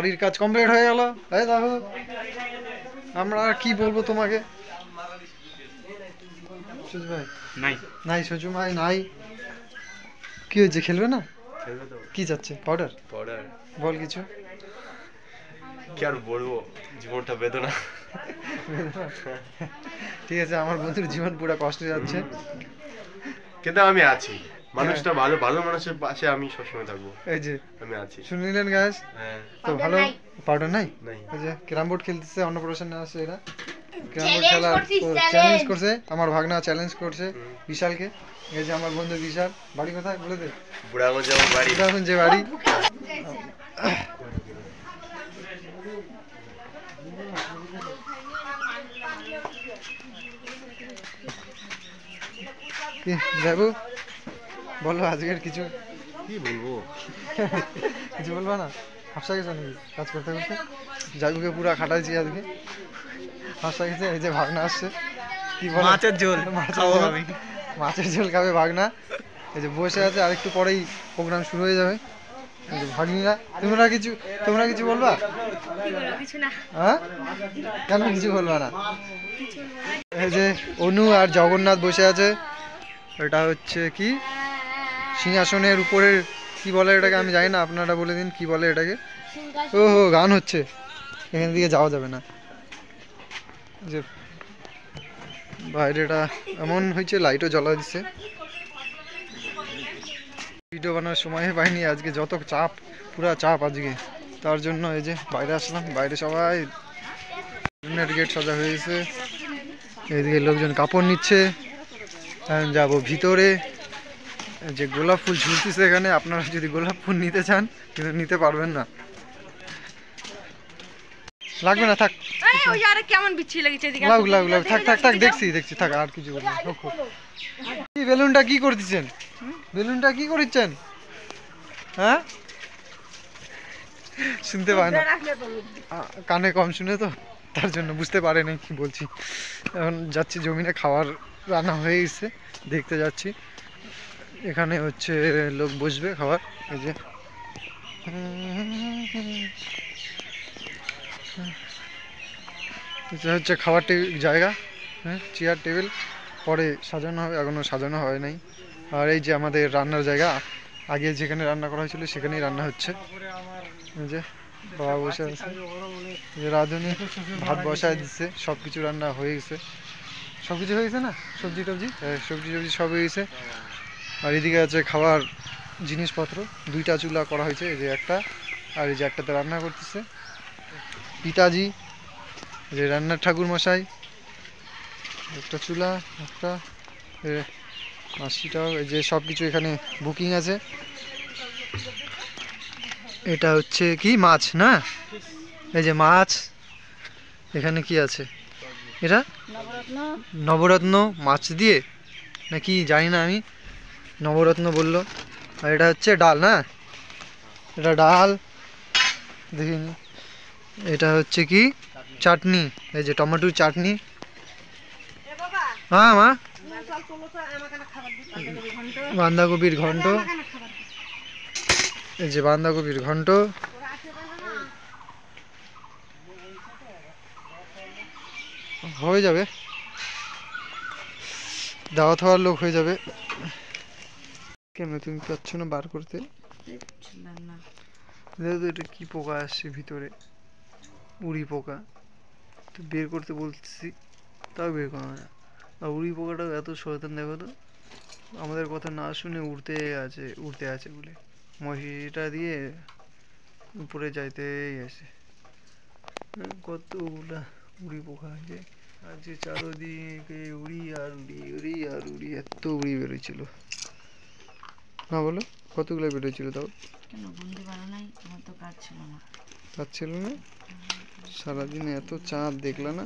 বাড়ির কাজ কমপ্লিট হয়ে গেল। এই দেখো, আমরা আর কি বলবো তোমাকে। সুজু ভাই নাই, নাই সুজু ভাই নাই। কি হয়েছে, খেলবে না? কি যাচ্ছে? পাউডার পাউডার বল কিছু। কি আর বলবো, জীবনটা বেদনা। ঠিক আছে, আমার বন্ধুর জীবন পুরো কষ্টে যাচ্ছে, কিন্তু আমি আছি। মানুষটা ভালো, ভালো মানুষের পাশে আমি সবসময় থাকবো। এই যে আমি আছি, শুনলেন গাইস? তো ভালো পাউডার নাই। এই যে ক্যারাম বোর্ড খেলতেছে, অন্নপ্রাশনে আসে এরা ক্যারাম বোর্ড খেলার চ্যালেঞ্জ করছে। আমার ভাগনা চ্যালেঞ্জ করছে বিশালকে। এই যে আমার বন্ধু বিশাল। বাড়ি কোথায় বলে দে? বুড়াগঞ্জ আমার বাড়ি। বুড়াগঞ্জে বাড়ি। কি যাবো বলো আজকের কিছু? কি বলবো, কিছু বলবো না? হাসা গেছে নাকি কাজ করতে করতে? জাগুকে পুরো খাটাইছি আজকে, হাসা গেছে। এই যে ভাগনা আসছে, কি বলে মাছের ঝোল, মাছের ঝোল খাবে ভাগনা। এই যে বসে আছে, আর একটু পরেই প্রোগ্রাম শুরু হয়ে যাবে। ভাগনিরা তোমরা কিছু বলবা? হ্যাঁ, কেন কিছু বলবা না? এই যে অনু আর জগন্নাথ বসে আছে। এটা হচ্ছে কি সিংহাসনের উপরের কি বলে এটাকে, আমি জানি না, আপনারা বলে দিন কি বলে এটাকে। ও হো, গান হচ্ছে, এখান থেকে যাওয়া যাবে না। যে বাইরেটা এমন হয়েছে, লাইটও জ্বলা দিচ্ছে। ভিডিও বানানোর সময় পাইনি আজকে, যত চাপ, পুরা চাপ আজকে। তার জন্য এই যে বাইরে আসলাম। বাইরে সবাই গেট সাজা হয়েছে। এইদিকে লোকজন কাপড় নিচ্ছে। যাব ভিতরে। যে গোলাপ ফুল ঝুলতেছে এখানে, আপনারা যদি গোলাপ ফুল নিতে চান কিন্তু নিতে পারবেন না। লাগবে না, থাক। থাক, দেখছি থাক, আর কিছু বলবো। কি বেলুনটা কি করতেছেন? বেলুনটা কি করছেন? হ্যাঁ, শুনতে পায় না, কানে কম শুনে তো, তার জন্য বুঝতে পারে না কি বলছি। এখন যাচ্ছি জমিনে, খাবার রান্না হয়ে গেছে, দেখতে যাচ্ছি। এখানে হচ্ছে লোক বসবে খাবার। এই যে এটা হচ্ছে খাবার জায়গা। হ্যাঁ, চেয়ার টেবিল পরে সাজানো হবে, এখনো সাজানো হয় নাই। আর এই যে আমাদের রান্নার জায়গা, আগে যেখানে রান্না করা হয়েছিল সেখানেই রান্না হচ্ছে। এই যে বাবা বসে আছে, যে রাঁধুনি ভাত বসায় দিচ্ছে, সব কিছু রান্না হয়ে গেছে। সব কিছু হয়ে গেছে না, সবজি টবজি, সবজি সব হয়ে গেছে। আর এদিকে আছে খাবার জিনিসপত্র, 2টা চুলা করা হয়েছে, এই যে একটা, আর এই যে একটাতে রান্না করতেছে পিতাজি, যে রান্নার ঠাকুর মশাই। একটা চুলা, একটা 80টাও। এই যে সব কিছু এখানে বুকিং আছে। এটা হচ্ছে কি মাছ না? এই যে মাছ, এখানে কি আছে এটা? নবরত্ন মাছ দিয়ে নাকি জানি না আমি, নবরত্ন বললো। আর এটা হচ্ছে ডাল না, এটা ডাল দেখিনি। এটা হচ্ছে কি চাটনি, এই যে টমেটোর চাটনি। হ্যাঁ মা, বাঁধাকপির ঘন্ট, এই যে বাঁধাকপির ঘন্ট। হয়ে যাবে, দাওয়াত হওয়ার লোক হয়ে যাবে। কেন তুমি পাচ্ছ না বার করতে? দেখো এটা কি পোকা আসছে ভিতরে, উড়ি পোকা। তো বের করতে বলতেছি, তাও বের করা না। আর উড়ি পোকাটাও এত শয়তান, দেখো তো, আমাদের কথা না শুনে উড়তে আছে বলে মশিটা দিয়ে উপরে যাইতেই আছে। কতগুলা উড়ি পোকা আছে আজকে চারোদিকে, উড়ি আর উড়ি, উড়ি আর উড়ি, এত উড়ি বেরোচ্ছিল না, বলো কতগুলো বেরোচ্ছিল? তাও কাজ ছিল না, সারাদিনে এত চাঁদ দেখলা না?